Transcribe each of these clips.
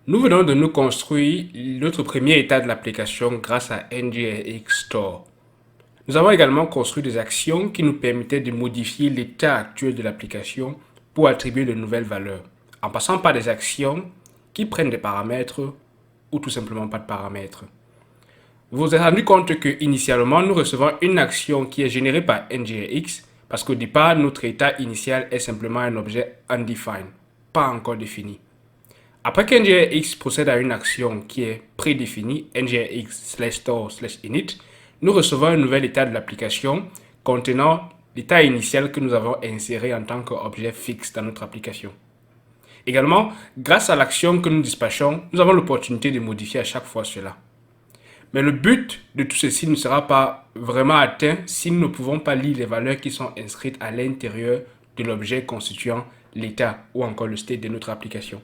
Nous venons de nous construire notre premier état de l'application grâce à NGRX Store. Nous avons également construit des actions qui nous permettaient de modifier l'état actuel de l'application pour attribuer de nouvelles valeurs, en passant par des actions qui prennent des paramètres ou tout simplement pas de paramètres. Vous vous êtes rendu compte que initialement nous recevons une action qui est générée par NGRX parce qu'au départ notre état initial est simplement un objet undefined, pas encore défini. Après qu'NGRX procède à une action qui est prédéfinie, NGRX/store/init, nous recevons un nouvel état de l'application contenant l'état initial que nous avons inséré en tant qu'objet fixe dans notre application. Également, grâce à l'action que nous dispatchons, nous avons l'opportunité de modifier à chaque fois cela. Mais le but de tout ceci ne sera pas vraiment atteint si nous ne pouvons pas lire les valeurs qui sont inscrites à l'intérieur de l'objet constituant l'état ou encore le state de notre application.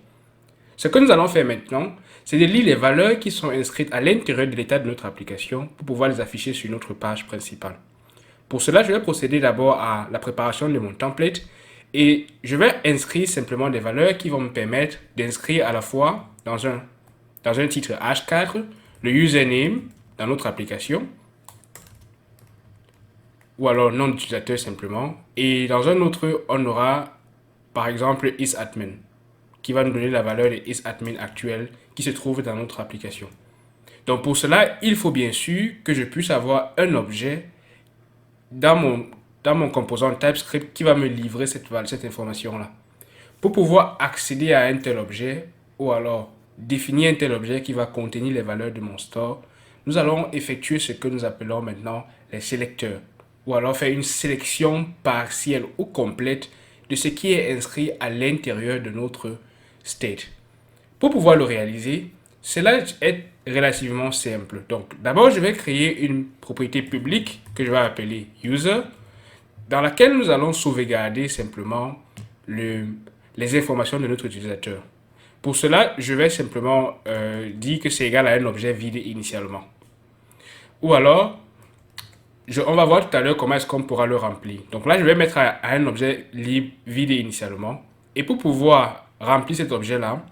Ce que nous allons faire maintenant, c'est de lire les valeurs qui sont inscrites à l'intérieur de l'état de notre application pour pouvoir les afficher sur notre page principale. Pour cela, je vais procéder d'abord à la préparation de mon template et je vais inscrire simplement des valeurs qui vont me permettre d'inscrire à la fois dans un titre H4 le username dans notre application ou alors nom d'utilisateur simplement, et dans un autre, on aura par exemple isAdmin qui va nous donner la valeur de isAdmin actuelle qui se trouve dans notre application. Donc pour cela, il faut bien sûr que je puisse avoir un objet dans mon composant TypeScript qui va me livrer cette information-là. Pour pouvoir accéder à un tel objet ou alors définir un tel objet qui va contenir les valeurs de mon store, nous allons effectuer ce que nous appelons maintenant les sélecteurs ou alors faire une sélection partielle ou complète de ce qui est inscrit à l'intérieur de notre state. Pour pouvoir le réaliser, cela est relativement simple. Donc, d'abord, je vais créer une propriété publique que je vais appeler user, dans laquelle nous allons sauvegarder simplement les informations de notre utilisateur. Pour cela, je vais simplement dire que c'est égal à un objet vide initialement. Ou alors, on va voir tout à l'heure comment est-ce qu'on pourra le remplir. Donc là, je vais mettre à un objet libre vide initialement. Et pour pouvoir remplir cet objet-là,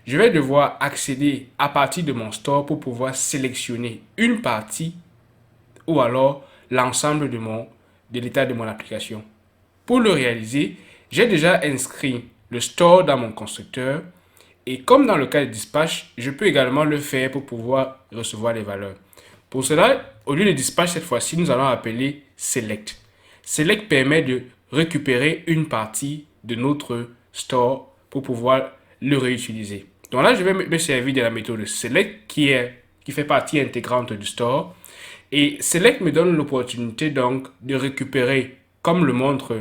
je vais devoir accéder à partir de mon store pour pouvoir sélectionner une partie ou alors l'ensemble de l'état de mon application. Pour le réaliser, j'ai déjà inscrit le store dans mon constructeur et comme dans le cas de dispatch, je peux également le faire pour pouvoir recevoir les valeurs. Pour cela, au lieu de dispatch cette fois-ci, nous allons appeler select. Select permet de récupérer une partie de notre store pour pouvoir le réutiliser. Donc là, je vais me servir de la méthode select qui fait partie intégrante du store. Et select me donne l'opportunité donc de récupérer, comme le montre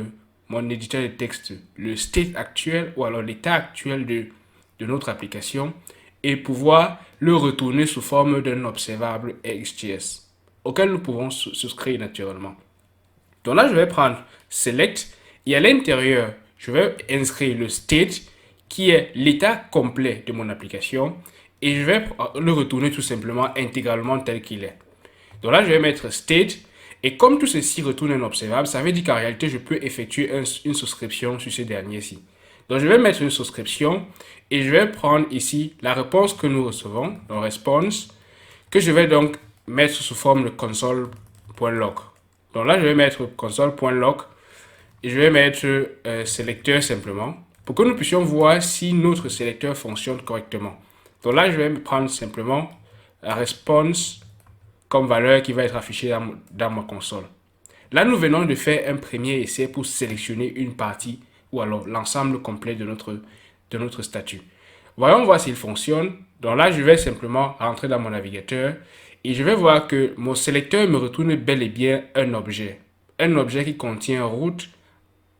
mon éditeur de texte, le state actuel ou alors l'état actuel de notre application et pouvoir le retourner sous forme d'un observable XJS auquel nous pouvons souscrire naturellement. Donc là, je vais prendre select et à l'intérieur, je vais inscrire le state qui est l'état complet de mon application et je vais le retourner tout simplement intégralement tel qu'il est. Donc là, je vais mettre state et comme tout ceci retourne un observable, ça veut dire qu'en réalité, je peux effectuer une souscription sur ce dernier-ci. Donc je vais mettre une souscription et je vais prendre ici la réponse que nous recevons, donc response, que je vais donc mettre sous forme de console.log. Donc là, je vais mettre console.log et je vais mettre sélecteur simplement pour que nous puissions voir si notre sélecteur fonctionne correctement. Donc là, je vais prendre simplement la response comme valeur qui va être affichée dans ma console. Là, nous venons de faire un premier essai pour sélectionner une partie ou alors l'ensemble complet de notre statut. Voyons voir s'il fonctionne. Donc là, je vais simplement rentrer dans mon navigateur et je vais voir que mon sélecteur me retourne bel et bien un objet. Un objet qui contient root,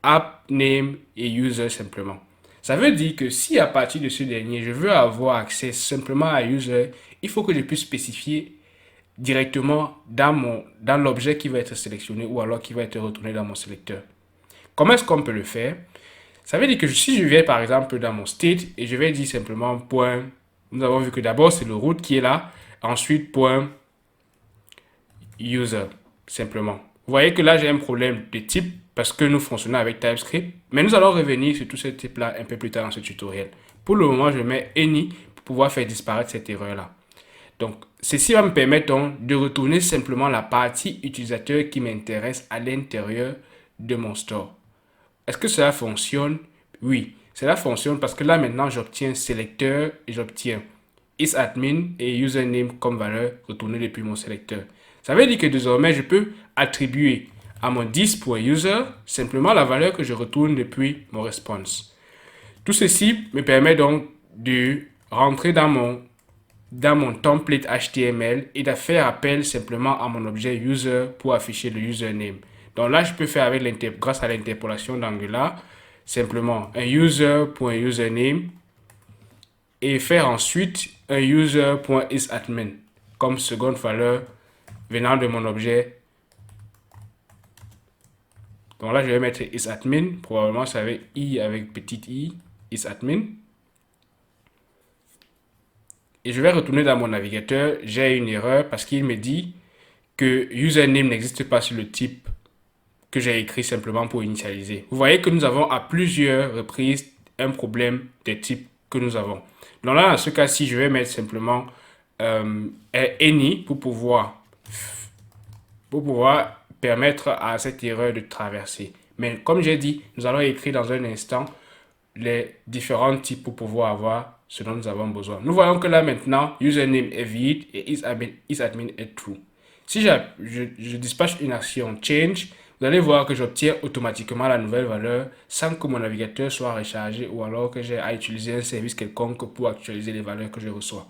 app, name et user simplement. Ça veut dire que si à partir de ce dernier, je veux avoir accès simplement à user, il faut que je puisse spécifier directement dans l'objet qui va être sélectionné ou alors qui va être retourné dans mon sélecteur. Comment est-ce qu'on peut le faire? Ça veut dire que si je vais par exemple dans mon state et je vais dire simplement point, nous avons vu que d'abord c'est le root qui est là, ensuite point user simplement. Vous voyez que là j'ai un problème de type parce que nous fonctionnons avec TypeScript, mais nous allons revenir sur tout ce type là un peu plus tard dans ce tutoriel. Pour le moment je mets any pour pouvoir faire disparaître cette erreur-là. Donc, ceci va me permettre donc de retourner simplement la partie utilisateur qui m'intéresse à l'intérieur de mon store. Est-ce que cela fonctionne? Oui, cela fonctionne parce que là maintenant j'obtiens sélecteur et j'obtiens isAdmin et username comme valeur retournée depuis mon sélecteur. Ça veut dire que désormais je peux attribuer à mon 10.user simplement la valeur que je retourne depuis mon response. Tout ceci me permet donc de rentrer dans mon template HTML et de faire appel simplement à mon objet user pour afficher le username. Donc là, je peux faire grâce à l'interpolation d'Angular, simplement un user.username et faire ensuite un user.isAdmin comme seconde valeur venant de mon objet. Donc là, je vais mettre isAdmin, probablement ça avec i avec petit i, isAdmin. Et je vais retourner dans mon navigateur, j'ai une erreur parce qu'il me dit que username n'existe pas sur le type que j'ai écrit simplement pour initialiser. Vous voyez que nous avons à plusieurs reprises un problème des types que nous avons. Donc là, dans ce cas-ci, je vais mettre simplement any pour pouvoir permettre à cette erreur de traverser. Mais comme j'ai dit, nous allons écrire dans un instant les différents types pour pouvoir avoir ce dont nous avons besoin. Nous voyons que là maintenant, username est vide et isAdmin est true. Si je dispatche une action change, vous allez voir que j'obtiens automatiquement la nouvelle valeur sans que mon navigateur soit rechargé ou alors que j'ai à utiliser un service quelconque pour actualiser les valeurs que je reçois.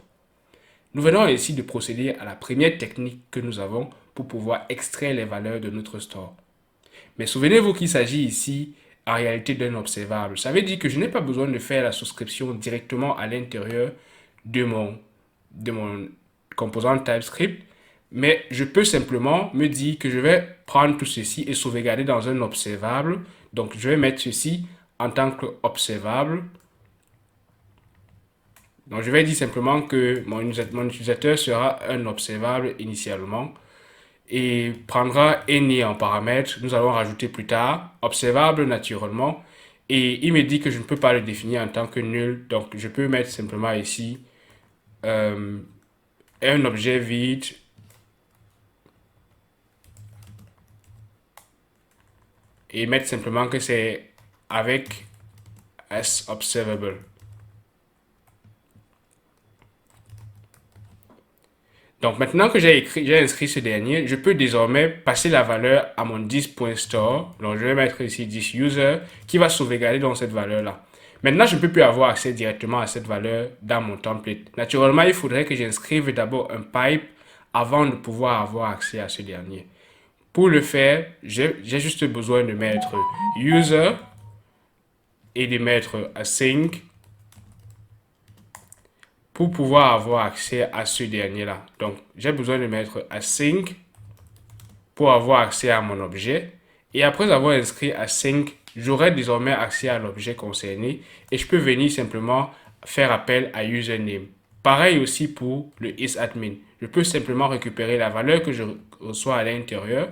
Nous venons ici de procéder à la première technique que nous avons pour pouvoir extraire les valeurs de notre store. Mais souvenez-vous qu'il s'agit ici en réalité d'un observable. Ça veut dire que je n'ai pas besoin de faire la souscription directement à l'intérieur de mon composant TypeScript, mais je peux simplement me dire que je vais prendre tout ceci et sauvegarder dans un observable. Donc, je vais mettre ceci en tant qu'observable. Donc, je vais dire simplement que mon utilisateur sera un observable initialement et prendra any en paramètre. Nous allons rajouter plus tard observable naturellement. Et il me dit que je ne peux pas le définir en tant que nul. Donc, je peux mettre simplement ici un objet vide et mettre simplement que c'est avec as observable. Donc maintenant que j'ai inscrit ce dernier, je peux désormais passer la valeur à mon 10.store. Donc je vais mettre ici 10user qui va sauvegarder dans cette valeur-là. Maintenant, je ne peux plus avoir accès directement à cette valeur dans mon template. Naturellement, il faudrait que j'inscrive d'abord un pipe avant de pouvoir avoir accès à ce dernier. Pour le faire, j'ai juste besoin de mettre user et de mettre async pour pouvoir avoir accès à ce dernier-là. Donc, j'ai besoin de mettre async pour avoir accès à mon objet. Et après avoir inscrit async, j'aurai désormais accès à l'objet concerné et je peux venir simplement faire appel à username. Pareil aussi pour le isAdmin. Je peux simplement récupérer la valeur que je reçois à l'intérieur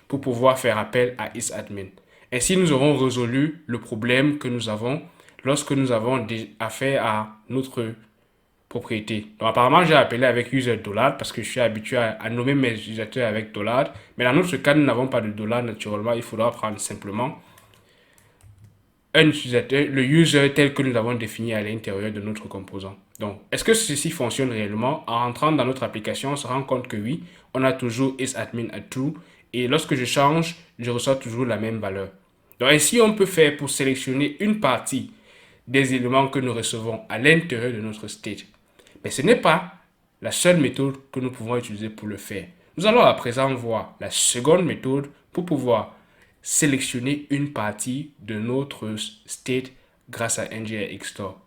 pour pouvoir faire appel à isAdmin. Ainsi, nous aurons résolu le problème que nous avons lorsque nous avons affaire à notre propriété. Donc apparemment, j'ai appelé avec user dollar parce que je suis habitué à nommer mes utilisateurs avec dollar. Mais dans notre cas, nous n'avons pas de dollar naturellement. Il faudra prendre simplement un utilisateur, le user tel que nous l'avons défini à l'intérieur de notre composant. Donc, est-ce que ceci fonctionne réellement? En rentrant dans notre application, on se rend compte que oui, on a toujours isAdmin à true. Et lorsque je change, je reçois toujours la même valeur. Donc ainsi, on peut faire pour sélectionner une partie des éléments que nous recevons à l'intérieur de notre state. Mais ce n'est pas la seule méthode que nous pouvons utiliser pour le faire. Nous allons à présent voir la seconde méthode pour pouvoir sélectionner une partie de notre state grâce à NGRX Store.